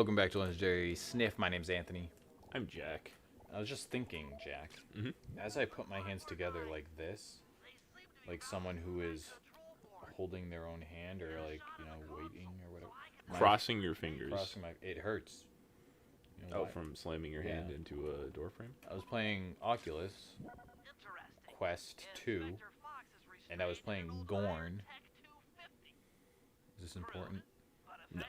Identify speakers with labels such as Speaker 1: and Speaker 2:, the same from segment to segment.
Speaker 1: Welcome back to Legendary Sniff. My name's Anthony.
Speaker 2: I'm Jack.
Speaker 1: I was just thinking, Jack, as I put my hands together like this, like someone who is holding their own hand or like, waiting or whatever.
Speaker 2: Crossing your fingers.
Speaker 1: It hurts. You know
Speaker 2: Oh,
Speaker 1: why?
Speaker 2: from slamming your hand into a door frame?
Speaker 1: I was playing Oculus Quest 2, and I was playing Gorn. Is this important?
Speaker 2: No,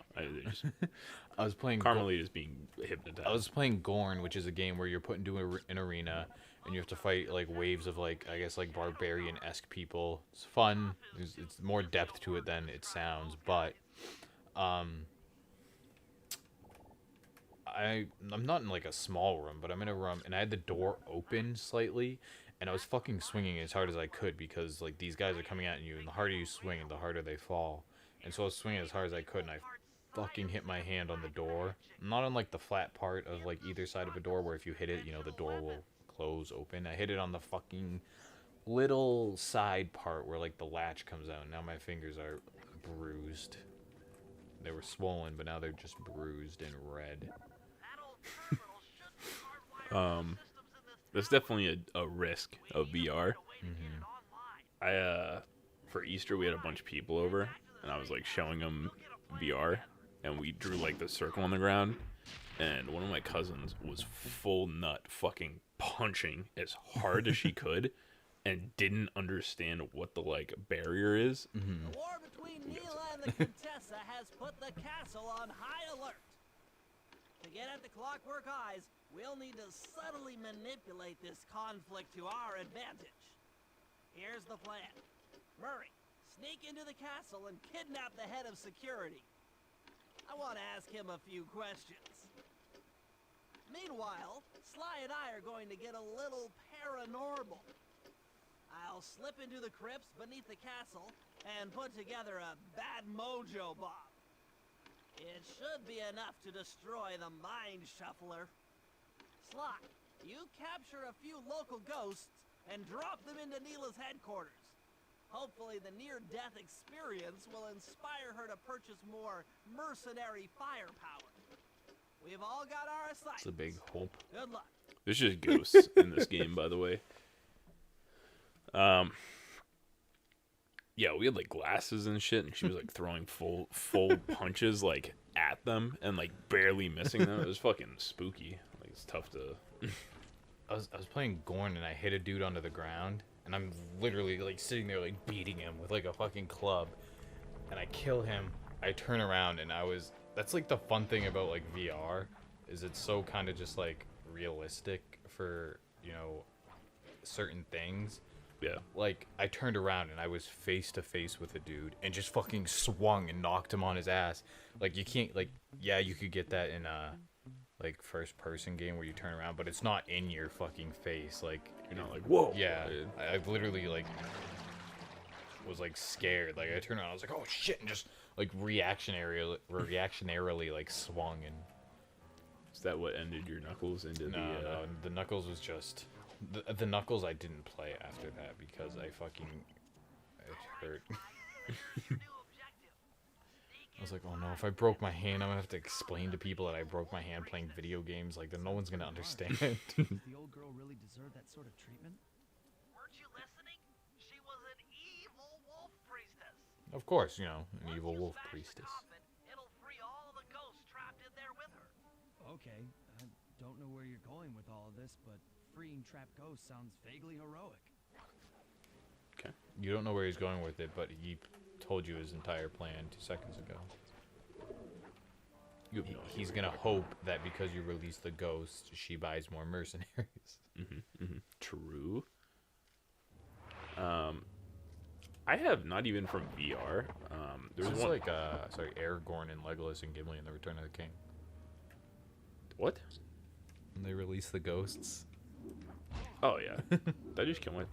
Speaker 1: I was playing
Speaker 2: Carmelita's being hypnotized.
Speaker 1: I was playing Gorn, which is a game where you're put into an arena and you have to fight like waves of like barbarian-esque people. It's fun. It's more depth to it than it sounds, but I'm not in like a small room, but I'm in a room and I had the door open slightly and I was fucking swinging as hard as I could because like these guys are coming at you and the harder you swing, the harder they fall. And so I was swinging as hard as I could and I fucking hit my hand on the door. Not on like the flat part of like either side of a door where if you hit it, the door will close open. I hit it on the fucking little side part where like the latch comes out. Now my fingers are bruised. They were swollen, but now they're just bruised and red.
Speaker 2: That's definitely a risk of VR. For Easter we had a bunch of people over and I was like showing them VR and we drew like the circle on the ground and one of my cousins was full nut fucking punching as hard as she could and didn't understand what the like barrier is.
Speaker 3: The war between Neela and the Contessa has put the castle on high alert. To get at the Clockwork Eyes, we'll need to subtly manipulate this conflict to our advantage. Here's the plan. Murray, sneak into the castle and kidnap the head of security. I want to ask him a few questions. Meanwhile, Sly and I are going to get a little paranormal. I'll slip into the crypts beneath the castle and put together a bad mojo bomb. It should be enough to destroy the Mind Shuffler. Sly, you capture a few local ghosts and drop them into Neela's headquarters. Hopefully the near-death experience will inspire her to purchase more mercenary firepower. We've all got our assignments.
Speaker 1: It's a big hope.
Speaker 3: Good luck.
Speaker 2: There's just ghosts in this game, by the way. Yeah, we had like glasses and shit, and she was like throwing full punches like at them and like barely missing them. It was fucking spooky. Like it's tough to.
Speaker 1: I was playing Gorn and I hit a dude onto the ground and I'm literally like sitting there like beating him with like a fucking club and I kill him. I turn around and that's like the fun thing about like VR is it's so kind of just like realistic for certain things.
Speaker 2: Yeah.
Speaker 1: Like I turned around and I was face to face with a dude and just fucking swung and knocked him on his ass. Like you can't you could get that in a like first person game where you turn around, but it's not in your fucking face. Like
Speaker 2: You're not like, whoa.
Speaker 1: yeah, I literally like was like scared. Like I turned around, I was like, oh shit, and just like reactionarily like swung and.
Speaker 2: Is that what ended your knuckles into
Speaker 1: No, the knuckles was just the knuckles. I didn't play after that because it hurt. I was like, oh no, if I broke my hand, I'm gonna have to explain to people that I broke my hand playing video games. Like, then no one's gonna understand.
Speaker 4: Does the old girl really deserve that sort of treatment?
Speaker 3: Weren't you listening? She was an evil wolf priestess.
Speaker 1: Of course, an evil wolf priestess.
Speaker 3: It'll free all the ghosts trapped in there with her.
Speaker 4: Okay, I don't know where you're going with all of this, but freeing trapped ghosts sounds vaguely heroic.
Speaker 2: Okay.
Speaker 1: You don't know where he's going with it, but he told you his entire plan 2 seconds ago. He's gonna hope that because you release the ghosts, she buys more mercenaries.
Speaker 2: True. I have not even from VR. There's
Speaker 1: It's
Speaker 2: one.
Speaker 1: like Aragorn and Legolas and Gimli in the Return of the King.
Speaker 2: What?
Speaker 1: When they release the ghosts.
Speaker 2: Oh yeah. Did I just kill my?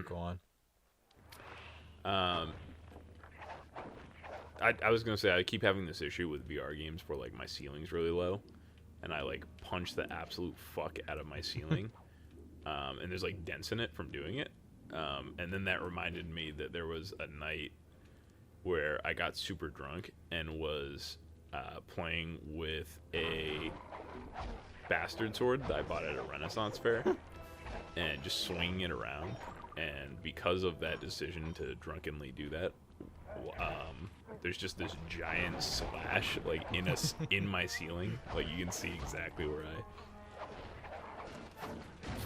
Speaker 1: Go on.
Speaker 2: I was gonna say I keep having this issue with VR games where like my ceiling's really low, and I like punch the absolute fuck out of my ceiling, and there's like dents in it from doing it, and then that reminded me that there was a night where I got super drunk and was playing with a bastard sword that I bought at a Renaissance fair and just swinging it around. And because of that decision to drunkenly do that, there's just this giant slash like in my ceiling. Like you can see exactly where I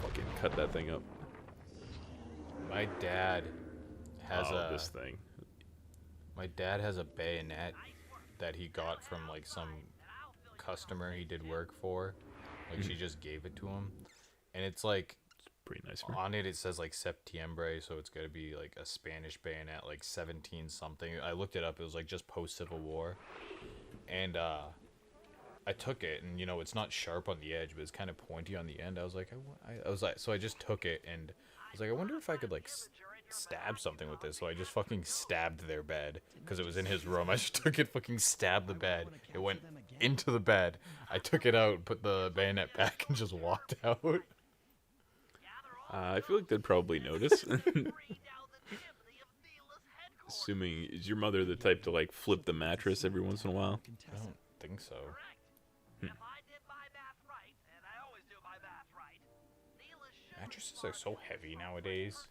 Speaker 2: fucking cut that thing up.
Speaker 1: My dad has
Speaker 2: this thing.
Speaker 1: My dad has a bayonet that he got from like some customer he did work for. Like she just gave it to him, and it's like
Speaker 2: Pretty nice.
Speaker 1: on it says like Septiembre, so it's got to be like a Spanish bayonet, like 17 something. I looked it up. It was like just post Civil War, and I took it, and you know it's not sharp on the edge, but it's kind of pointy on the end. I was like, so I just took it, and I was like, I wonder if I could like stab something with this. So I just fucking stabbed their bed because it was in his room. I just took it, fucking stabbed the bed. It went into the bed. I took it out, put the bayonet back, and just walked out.
Speaker 2: I feel like they'd probably notice. Assuming, is your mother the type to like flip the mattress every once in a while?
Speaker 1: I don't think so. Mattresses are so heavy nowadays.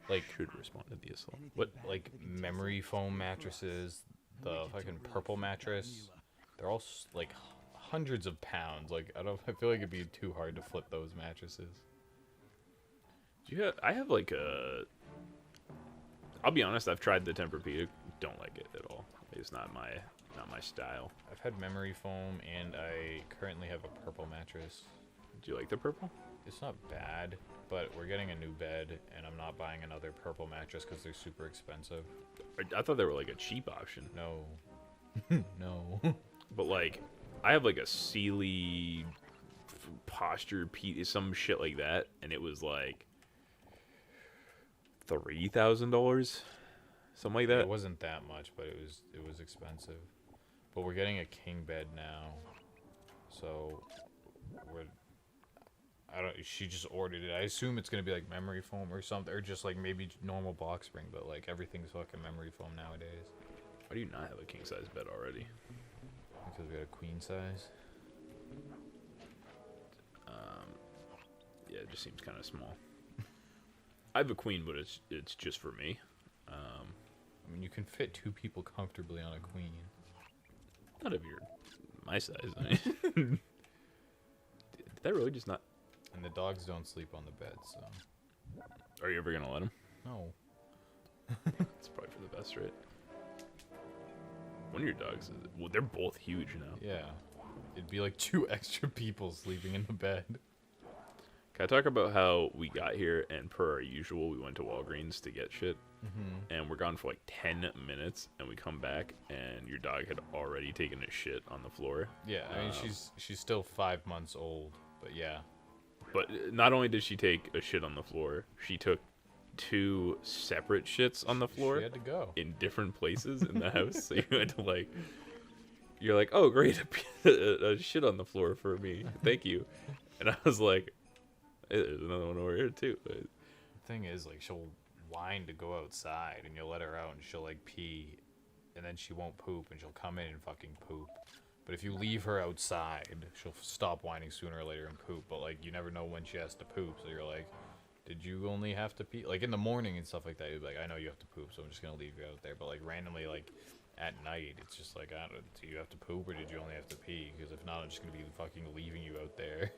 Speaker 1: Like,
Speaker 2: Should respond to the assault.
Speaker 1: what, like memory foam mattresses, the fucking purple mattress, they're all like hundreds of pounds. Like, I feel like it'd be too hard to flip those mattresses.
Speaker 2: I have like a. I'll be honest. I've tried the Tempur-Pedic. Don't like it at all. It's not my style.
Speaker 1: I've had memory foam, and I currently have a purple mattress.
Speaker 2: Do you like the purple?
Speaker 1: It's not bad, but we're getting a new bed, and I'm not buying another purple mattress because they're super expensive.
Speaker 2: I thought they were like a cheap option.
Speaker 1: No. No.
Speaker 2: But like, I have like a Sealy posture some shit like that, and it was like $3,000, something like that.
Speaker 1: It wasn't that much, but it was expensive. But we're getting a king bed now, so she just ordered it. I assume it's gonna be like memory foam or something, or just like maybe normal box spring, but like everything's fucking memory foam nowadays.
Speaker 2: Why do you not have a king size bed already?
Speaker 1: Because we got a queen size.
Speaker 2: Yeah, it just seems kind of small. I have a queen, but it's just for me.
Speaker 1: I mean, you can fit 2 people comfortably on a queen.
Speaker 2: Not if you're my size. I mean. Did that really just not?
Speaker 1: And the dogs don't sleep on the bed, so.
Speaker 2: Are you ever gonna let them?
Speaker 1: No.
Speaker 2: It's probably for the best, right? One of your dogs, well, they're both huge now.
Speaker 1: Yeah. It'd be like 2 extra people sleeping in the bed.
Speaker 2: Can I talk about how we got here and per our usual, we went to Walgreens to get shit, and we're gone for like 10 minutes, and we come back, and your dog had already taken a shit on the floor.
Speaker 1: Yeah, I mean, she's still 5 months old, but yeah.
Speaker 2: But not only did she take a shit on the floor, she took 2 separate shits on the floor
Speaker 1: She had to go.
Speaker 2: in different places in the house. So you had to like, you're like, oh great, a shit on the floor for me, thank you. And I was like, hey, there's another one over here too.
Speaker 1: The thing is, like, she'll whine to go outside, and you'll let her out, and she'll like pee, and then she won't poop, and she'll come in and fucking poop. But if you leave her outside, she'll stop whining sooner or later and poop. But like, you never know when she has to poop, so you're like, did you only have to pee? Like in the morning and stuff like that, you'd be like, I know you have to poop, so I'm just gonna leave you out there. But like randomly, like at night, it's just like, I don't know, do you have to poop or did you only have to pee? Because if not, I'm just gonna be fucking leaving you out there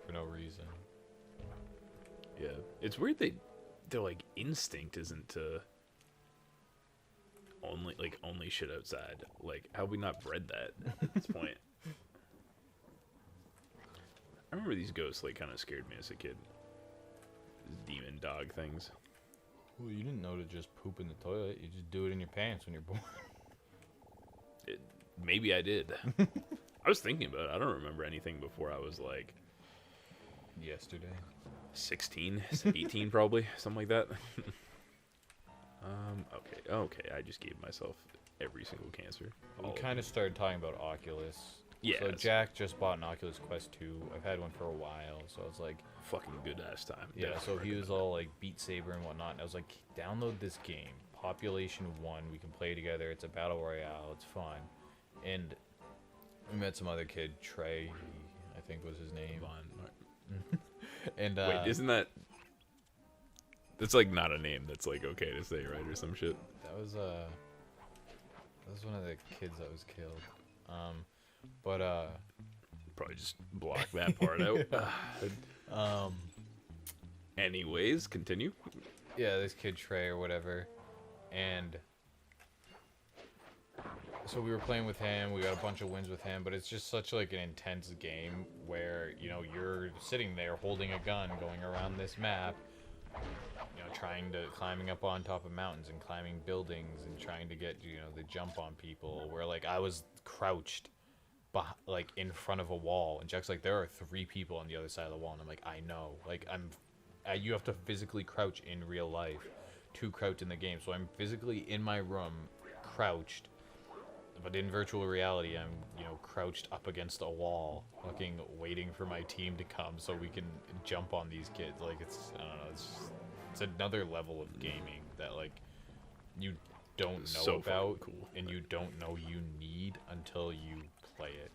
Speaker 1: for no reason.
Speaker 2: Yeah, it's weird they're like instinct isn't to only shit outside. Like, how have we not bred that at this point? I remember these ghosts like kind of scared me as a kid. These demon dog things.
Speaker 1: Well, you didn't know to just poop in the toilet. You just do it in your pants when you're born.
Speaker 2: Maybe I did. I was thinking about it. I don't remember anything before I was like
Speaker 1: Yesterday.
Speaker 2: 16, 18 probably, something like that. Okay, I just gave myself every single cancer.
Speaker 1: We kind of started talking about Oculus.
Speaker 2: Yeah.
Speaker 1: So Jack just bought an Oculus Quest 2. I've had one for a while, so I was like,
Speaker 2: fucking good ass time.
Speaker 1: yeah. So
Speaker 2: Definitely
Speaker 1: he was all like Beat Saber and whatnot, and I was like, download this game, Population 1. We can play together. It's a battle royale. It's fun. And we met some other kid, Trey, I think was his name. And
Speaker 2: Wait, isn't that... That's like not a name that's like okay to say, right, or some shit?
Speaker 1: that was one of the kids that was killed. But
Speaker 2: Probably just block that part out. Anyways, continue.
Speaker 1: yeah, this kid Trey or whatever, and so we were playing with him. We got a bunch of wins with him, but it's just such like an intense game where you're sitting there holding a gun, going around this map, climbing up on top of mountains and climbing buildings and trying to get the jump on people. Where like I was crouched, like in front of a wall, and Jack's like, there are 3 people on the other side of the wall, and I'm like, I know, like you have to physically crouch in real life to crouch in the game. So I'm physically in my room, crouched, but in virtual reality, I'm crouched up against a wall, fucking waiting for my team to come so we can jump on these kids. Like I don't know, it's another level of gaming that like you don't know
Speaker 2: So fucking
Speaker 1: about,
Speaker 2: cool.
Speaker 1: and you don't know you need until you play it.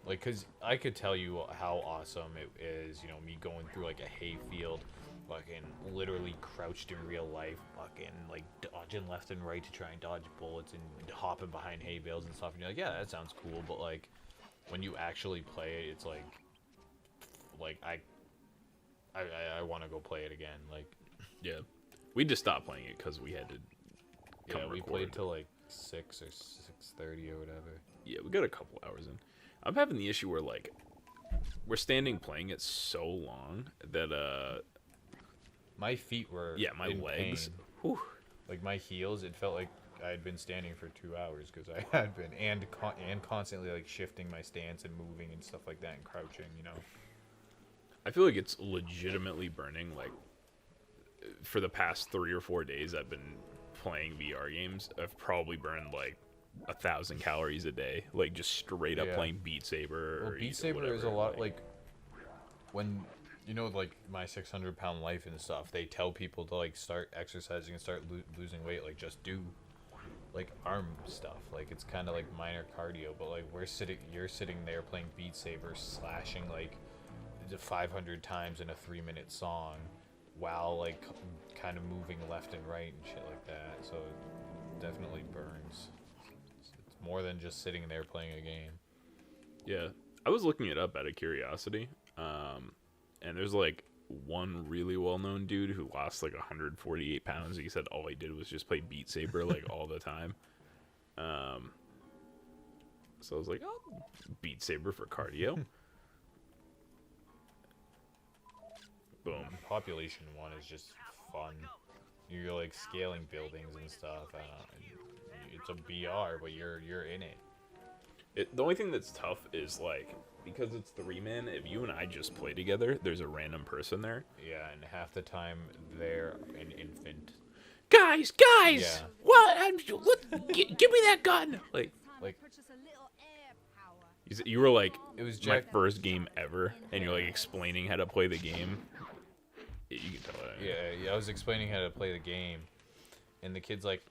Speaker 1: Like, cause I could tell you how awesome it is, me going through like a hayfield, fucking literally crouched in real life, fucking like dodging left and right to try and dodge bullets and hopping behind hay bales and stuff. And you're like, yeah, that sounds cool, but like when you actually play it, it's like I want to go play it again. Like,
Speaker 2: Yeah, we just stopped playing it because we had to.
Speaker 1: yeah, we
Speaker 2: record.
Speaker 1: played till like 6 or 6:30 or whatever.
Speaker 2: Yeah, we got a couple hours in. I'm having the issue where like we're standing playing it so long that
Speaker 1: My feet were
Speaker 2: my
Speaker 1: in
Speaker 2: legs.
Speaker 1: pain.
Speaker 2: Whew,
Speaker 1: Like my heels, it felt like I had been standing for 2 hours because I had been and constantly like shifting my stance and moving and stuff like that and crouching.
Speaker 2: I feel like it's legitimately burning. Like for the past 3 or 4 days, I've been playing VR games. I've probably burned like 1,000 calories a day, like just straight up
Speaker 1: Yeah.
Speaker 2: playing Beat Saber.
Speaker 1: Well,
Speaker 2: Or
Speaker 1: Beat Saber is a
Speaker 2: whatever,
Speaker 1: lot like when like my 600-pound life and stuff. They tell people to like start exercising and start losing weight. Like just do like arm stuff. Like it's kind of like minor cardio, but like you're sitting there playing Beat Saber, slashing like 500 times in a 3-minute song, while like kind of moving left and right and shit like that. So it definitely burns. It's more than just sitting there playing a game.
Speaker 2: Yeah, I was looking it up out of curiosity, and there's like one really well-known dude who lost like 148 pounds. He said all he did was just play Beat Saber like all the time. So I was like, oh, Beat Saber for cardio. Boom.
Speaker 1: Population 1 is just fun. You're like scaling buildings and stuff. It's a BR, but you're in it.
Speaker 2: The only thing that's tough is like, because it's 3-man, if you and I just play together, there's a random person there.
Speaker 1: Yeah, and half the time they're an infant.
Speaker 2: Guys,
Speaker 1: Yeah.
Speaker 2: what? Give me that gun! Like, you were like,
Speaker 1: It was
Speaker 2: my
Speaker 1: Jack.
Speaker 2: first game ever, and you're like explaining how to play the game. You can tell that.
Speaker 1: Yeah, I was explaining how to play the game, and the kid's like,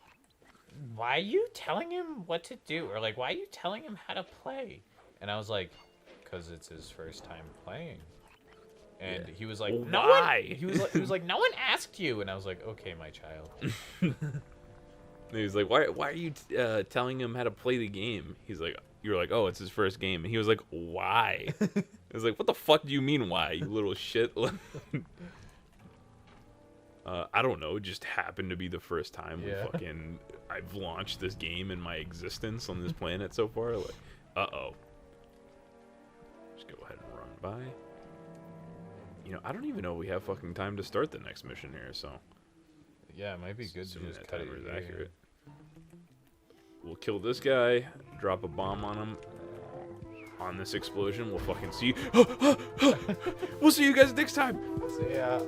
Speaker 1: "Why are you telling him what to do?" Or like, "Why are you telling him how to play?" And I was like, "Cause it's his first time playing." And
Speaker 2: Yeah.
Speaker 1: he was like,
Speaker 2: Well,
Speaker 1: "No
Speaker 2: why?"
Speaker 1: one." He was like, "No one asked you." And I was like, "Okay, my child."
Speaker 2: And he was like, why are you telling him how to play the game? He's like, you're like, oh, it's his first game. And he was like, why? I was like, what the fuck do you mean why, you little shit? I don't know. It just happened to be the first time
Speaker 1: Yeah.
Speaker 2: I've launched this game in my existence on this planet so far. Like, uh-oh. Just go ahead and run by. I don't even know if we have fucking time to start the next mission here, so.
Speaker 1: Yeah, it might be good to
Speaker 2: Assuming
Speaker 1: just
Speaker 2: that
Speaker 1: cut it
Speaker 2: timer is
Speaker 1: here.
Speaker 2: accurate. We'll kill this guy, drop a bomb on him. On this explosion, we'll fucking see. We'll see you guys next time.
Speaker 1: So yeah.